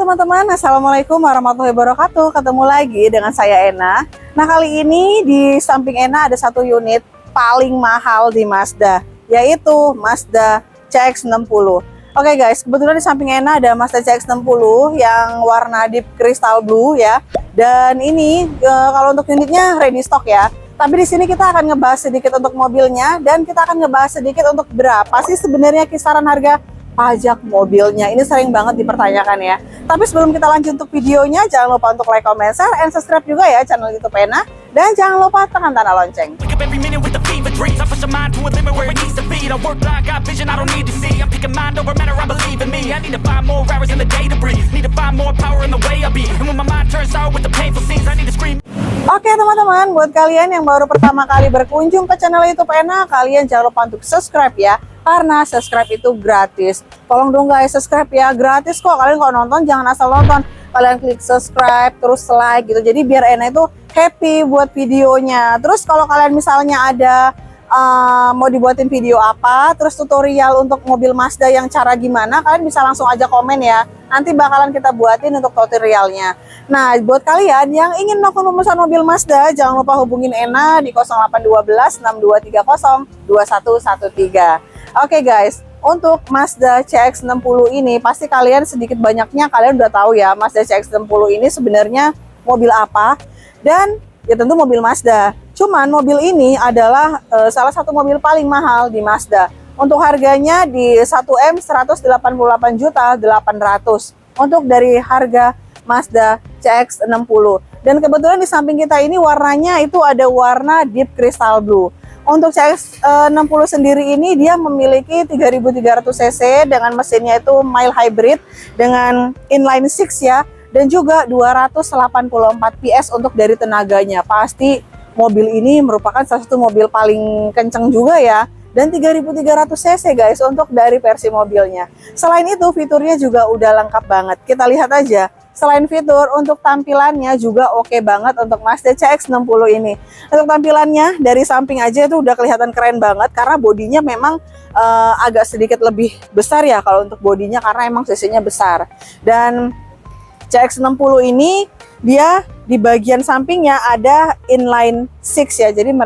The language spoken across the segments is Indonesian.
teman-teman, Assalamualaikum warahmatullahi wabarakatuh. Ketemu lagi dengan saya Ena. Nah, kali ini di samping Ena ada satu unit paling mahal di Mazda, yaitu Mazda CX-60. Oke guys, kebetulan di samping Ena ada Mazda CX-60 yang warna deep crystal blue ya. Dan ini kalau untuk unitnya ready stock ya. Tapi di sini kita akan ngebahas sedikit untuk mobilnya dan kita akan ngebahas sedikit untuk berapa sih sebenarnya kisaran harga pajak mobilnya. Ini sering banget dipertanyakan ya. Tapi sebelum kita lanjut untuk videonya, jangan lupa untuk like, comment, share, and subscribe juga ya channel YouTube Ena. Dan jangan lupa tekan tanda lonceng. Oke teman-teman, buat kalian yang baru pertama kali berkunjung ke channel YouTube Ena, kalian jangan lupa untuk subscribe ya. Karena subscribe itu gratis. Tolong dong guys, subscribe ya, gratis kok. Kalian kalau nonton jangan asal nonton, kalian klik subscribe terus like gitu. Jadi biar Ena itu happy buat videonya. Terus kalau kalian misalnya ada mau dibuatin video apa, terus tutorial untuk mobil Mazda yang cara gimana, kalian bisa langsung aja komen ya. Nanti bakalan kita buatin untuk tutorialnya. Nah, buat kalian yang ingin melakukan pemesan mobil Mazda, jangan lupa hubungin Ena di 0812 6230 2113. Oke guys, untuk Mazda CX-60 ini pasti kalian sedikit banyaknya kalian udah tahu ya Mazda CX-60 ini sebenarnya mobil apa, dan ya tentu mobil Mazda. Cuman mobil ini adalah salah satu mobil paling mahal di Mazda. Untuk harganya di 1.188.800.000 untuk dari harga Mazda CX-60. Dan kebetulan di samping kita ini warnanya itu ada warna deep crystal blue. Untuk CX-60 sendiri ini dia memiliki 3.300 cc dengan mesinnya itu mild hybrid dengan inline 6 ya, dan juga 284 PS untuk dari tenaganya. Pasti mobil ini merupakan salah satu mobil paling kenceng juga ya, dan 3.300 cc guys untuk dari versi mobilnya. Selain itu fiturnya juga udah lengkap banget. Kita lihat aja. Selain fitur, untuk tampilannya juga oke banget untuk Mazda CX-60 ini. Untuk tampilannya dari samping aja itu udah kelihatan keren banget karena bodinya memang agak sedikit lebih besar ya kalau untuk bodinya, karena emang cc-nya besar. Dan CX-60 ini dia di bagian sampingnya ada inline 6 ya. Jadi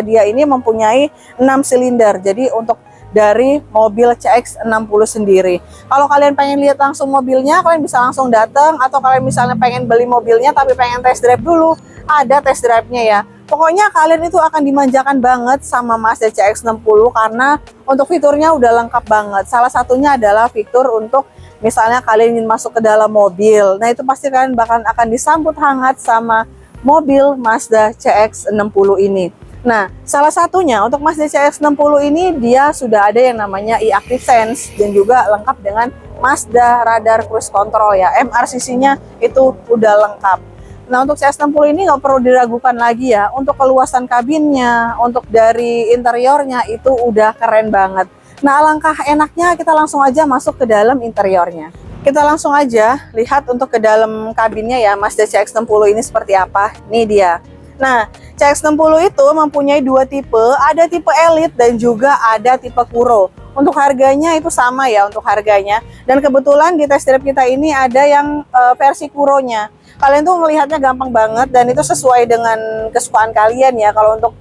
dia ini mempunyai 6 silinder. Jadi untuk dari mobil CX-60 sendiri. Kalau kalian pengen lihat langsung mobilnya, kalian bisa langsung datang, atau kalian misalnya pengen beli mobilnya tapi pengen test drive dulu, ada test drive-nya ya. Pokoknya kalian itu akan dimanjakan banget sama Mazda CX-60 karena untuk fiturnya udah lengkap banget. Salah satunya adalah fitur untuk misalnya kalian ingin masuk ke dalam mobil. Nah, itu pasti kalian bahkan akan disambut hangat sama mobil Mazda CX-60 ini. Nah, salah satunya untuk Mazda CX-60 ini dia sudah ada yang namanya e-Active Sense dan juga lengkap dengan Mazda Radar Cruise Control ya. MRCC-nya itu udah lengkap. Nah, untuk CX-60 ini nggak perlu diragukan lagi ya. Untuk keluasan kabinnya, untuk dari interiornya itu udah keren banget. Nah, alangkah enaknya kita langsung aja masuk ke dalam interiornya. Kita langsung aja lihat untuk ke dalam kabinnya ya, Mazda CX-60 ini seperti apa. Nih dia. Nah, CX-60 itu mempunyai dua tipe, ada tipe Elite dan juga ada tipe Kuro. Untuk harganya itu sama ya untuk harganya. Dan kebetulan di test drive kita ini ada yang versi Kuronya. Kalian tuh melihatnya gampang banget dan itu sesuai dengan kesukaan kalian ya. Kalau untuk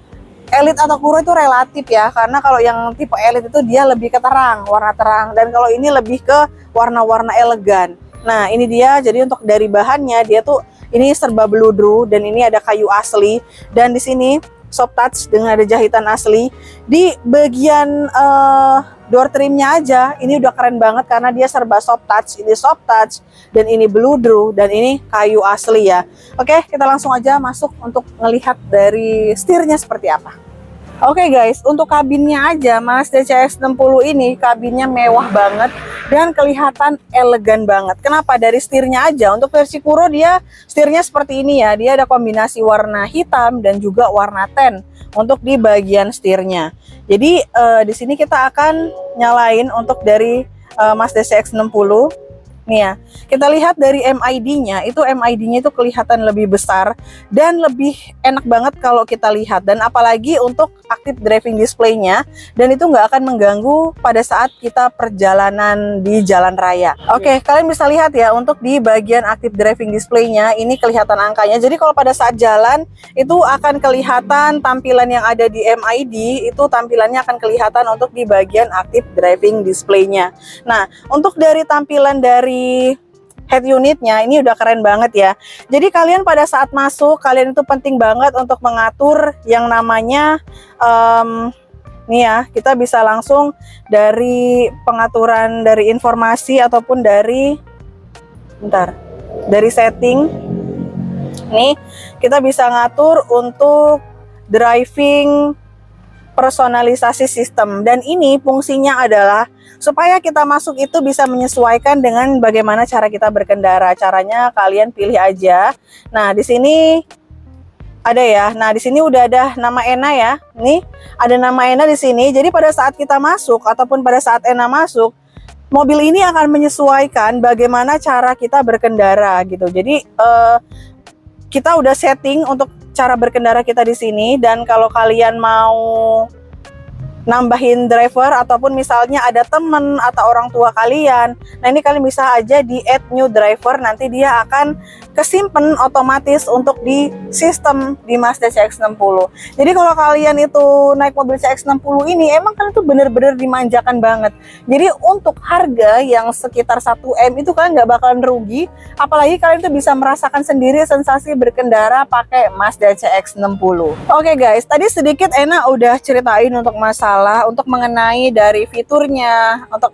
Elite atau Kuro itu relatif ya, karena kalau yang tipe Elite itu dia lebih ke terang, warna terang, dan kalau ini lebih ke warna-warna elegan. Nah, ini dia. Jadi untuk dari bahannya dia tuh ini serba bludru dan ini ada kayu asli, dan di sini soft touch dengan ada jahitan asli. Di bagian door trimnya aja ini udah keren banget karena dia serba soft touch. Ini soft touch dan ini bludru dan ini kayu asli ya. Oke, kita langsung aja masuk untuk melihat dari setirnya seperti apa. Oke guys, untuk kabinnya aja Mazda CX-60 ini kabinnya mewah banget dan kelihatan elegan banget. Kenapa? Dari setirnya aja. Untuk versi Kuro dia setirnya seperti ini ya. Dia ada kombinasi warna hitam dan juga warna tan untuk di bagian setirnya. Jadi di sini kita akan nyalain untuk dari Mazda CX-60. Nih ya, kita lihat dari MID-nya, itu MID-nya itu kelihatan lebih besar dan lebih enak banget kalau kita lihat. Dan apalagi untuk active driving display-nya, dan itu nggak akan mengganggu pada saat kita perjalanan di jalan raya. Oke, kalian bisa lihat ya, untuk di bagian active driving display-nya, ini kelihatan angkanya. Jadi kalau pada saat jalan, itu akan kelihatan tampilan yang ada di MID, itu tampilannya akan kelihatan untuk di bagian active driving display-nya. Nah, untuk dari tampilan dari head unitnya ini udah keren banget ya. Jadi kalian pada saat masuk, kalian itu penting banget untuk mengatur yang namanya nih ya, kita bisa langsung dari pengaturan dari informasi ataupun dari dari setting. Nih, kita bisa ngatur untuk driving personalisasi sistem, dan ini fungsinya adalah supaya kita masuk itu bisa menyesuaikan dengan bagaimana cara kita berkendara. Caranya kalian pilih aja. Nah, di sini ada ya. Nah, di sini udah ada nama Ena ya. Nih, ada nama Ena di sini. Jadi pada saat kita masuk ataupun pada saat Ena masuk, mobil ini akan menyesuaikan bagaimana cara kita berkendara gitu. Jadi kita udah setting untuk cara berkendara kita di sini, dan kalau kalian mau nambahin driver ataupun misalnya ada temen atau orang tua kalian, nah ini kalian bisa aja di add new driver, nanti dia akan kesimpan otomatis untuk di sistem di Mazda CX-60. Jadi kalau kalian itu naik mobil CX-60 ini, emang kalian tuh bener-bener dimanjakan banget. Jadi untuk harga yang sekitar 1M itu kalian nggak bakalan rugi, apalagi kalian tuh bisa merasakan sendiri sensasi berkendara pakai Mazda CX-60. Oke guys, tadi sedikit Ena udah ceritain untuk masalah, untuk mengenai dari fiturnya, untuk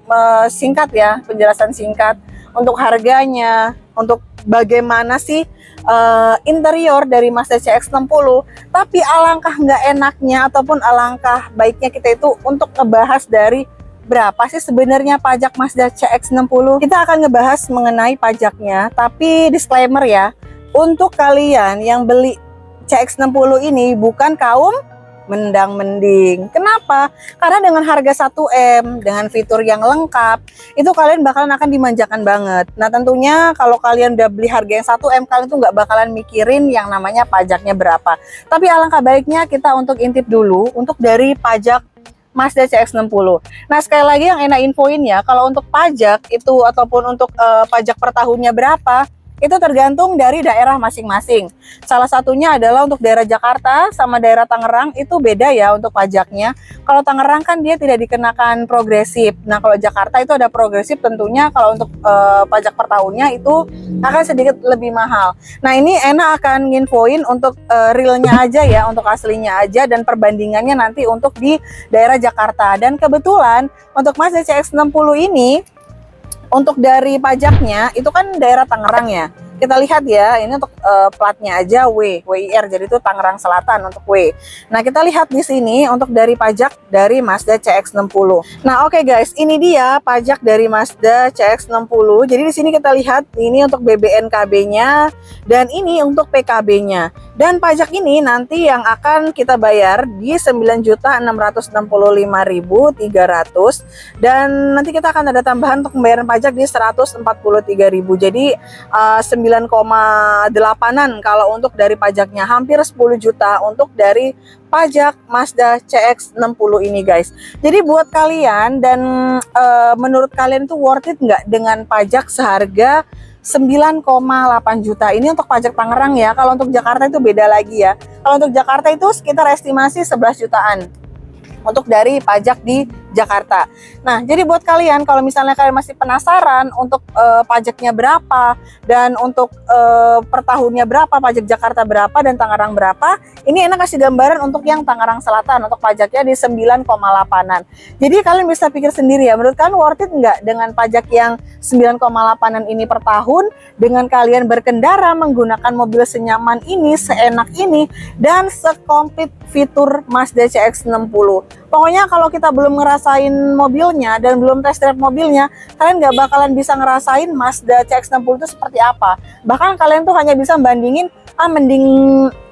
singkat ya, penjelasan singkat, untuk harganya, untuk bagaimana sih interior dari Mazda CX-60. Tapi alangkah nggak enaknya ataupun alangkah baiknya kita itu untuk ngebahas dari berapa sih sebenarnya pajak Mazda CX-60. Kita akan ngebahas mengenai pajaknya, tapi disclaimer ya, untuk kalian yang beli CX-60 ini bukan kaum mendang-mending. Kenapa? Karena dengan harga 1M, dengan fitur yang lengkap, itu kalian bakalan akan dimanjakan banget. Nah tentunya kalau kalian udah beli harga yang 1M, kalian tuh nggak bakalan mikirin yang namanya pajaknya berapa. Tapi alangkah baiknya kita untuk intip dulu untuk dari pajak Mazda CX-60. Nah sekali lagi yang Ena infoin ya, kalau untuk pajak itu ataupun untuk pajak per tahunnya berapa, itu tergantung dari daerah masing-masing. Salah satunya adalah untuk daerah Jakarta sama daerah Tangerang itu beda ya untuk pajaknya. Kalau Tangerang kan dia tidak dikenakan progresif. Nah kalau Jakarta itu ada progresif tentunya. Kalau untuk pajak per tahunnya itu akan sedikit lebih mahal. Nah ini Ena akan nginfoin untuk realnya aja ya, untuk aslinya aja, dan perbandingannya nanti untuk di daerah Jakarta. Dan kebetulan untuk Mazda CX-60 ini, untuk dari pajaknya itu kan daerah Tangerang ya. Kita lihat ya, ini untuk platnya aja WIR, jadi itu Tangerang Selatan untuk W. Nah kita lihat di sini untuk dari pajak dari Mazda CX-60. Nah oke guys, ini dia pajak dari Mazda CX-60. Jadi di sini kita lihat ini untuk BBNKB-nya dan ini untuk PKB-nya. Dan pajak ini nanti yang akan kita bayar di 9.665.300, dan nanti kita akan ada tambahan untuk pembayaran pajak di 143.000. Jadi 9,8an kalau untuk dari pajaknya, hampir 10 juta untuk dari pajak Mazda CX-60 ini guys. Jadi buat kalian dan menurut kalian itu worth it nggak dengan pajak seharga 9,8 juta ini untuk pajak Tangerang ya. Kalau untuk Jakarta itu beda lagi ya. Kalau untuk Jakarta itu sekitar estimasi 11 jutaan untuk dari pajak di Jakarta. Nah, jadi buat kalian kalau misalnya kalian masih penasaran untuk pajaknya berapa dan untuk per tahunnya berapa, pajak Jakarta berapa dan Tangerang berapa, ini enak kasih gambaran untuk yang Tangerang Selatan untuk pajaknya di 9,8an. Jadi kalian bisa pikir sendiri ya, menurut kalian worth it nggak dengan pajak yang 9,8an ini per tahun, dengan kalian berkendara menggunakan mobil senyaman ini, seenak ini, dan sekomplit fitur Mazda CX-60. Pokoknya kalau kita belum ngerasain mobilnya dan belum test drive mobilnya, kalian nggak bakalan bisa ngerasain Mazda CX-60 itu seperti apa. Bahkan kalian tuh hanya bisa bandingin, mending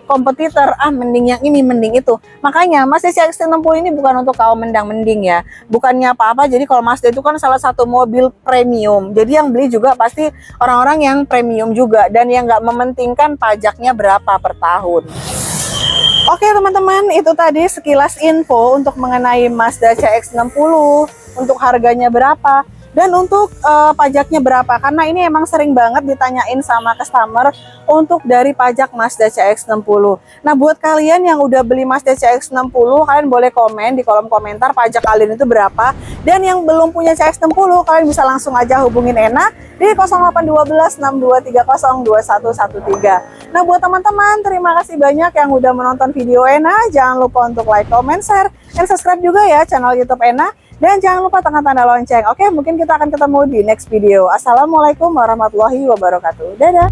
kompetitor, mending yang ini, mending itu. Makanya Mazda CX-60 ini bukan untuk kaum mendang-mending ya. Bukannya apa-apa, jadi kalau Mazda itu kan salah satu mobil premium. Jadi yang beli juga pasti orang-orang yang premium juga. Dan yang nggak mementingkan pajaknya berapa per tahun. Oke teman-teman, itu tadi sekilas info untuk mengenai Mazda CX-60. Untuk harganya berapa. Dan untuk pajaknya berapa, karena ini emang sering banget ditanyain sama customer untuk dari pajak Mazda CX-60. Nah buat kalian yang udah beli Mazda CX-60, kalian boleh komen di kolom komentar pajak kalian itu berapa. Dan yang belum punya CX-60, kalian bisa langsung aja hubungin Ena di 0812 6230 2113. Nah buat teman-teman, terima kasih banyak yang udah menonton video Ena. Jangan lupa untuk like, comment, share, dan subscribe juga ya channel YouTube Ena. Dan jangan lupa tekan tanda lonceng. Oke, mungkin kita akan ketemu di next video. Assalamualaikum warahmatullahi wabarakatuh. Dadah.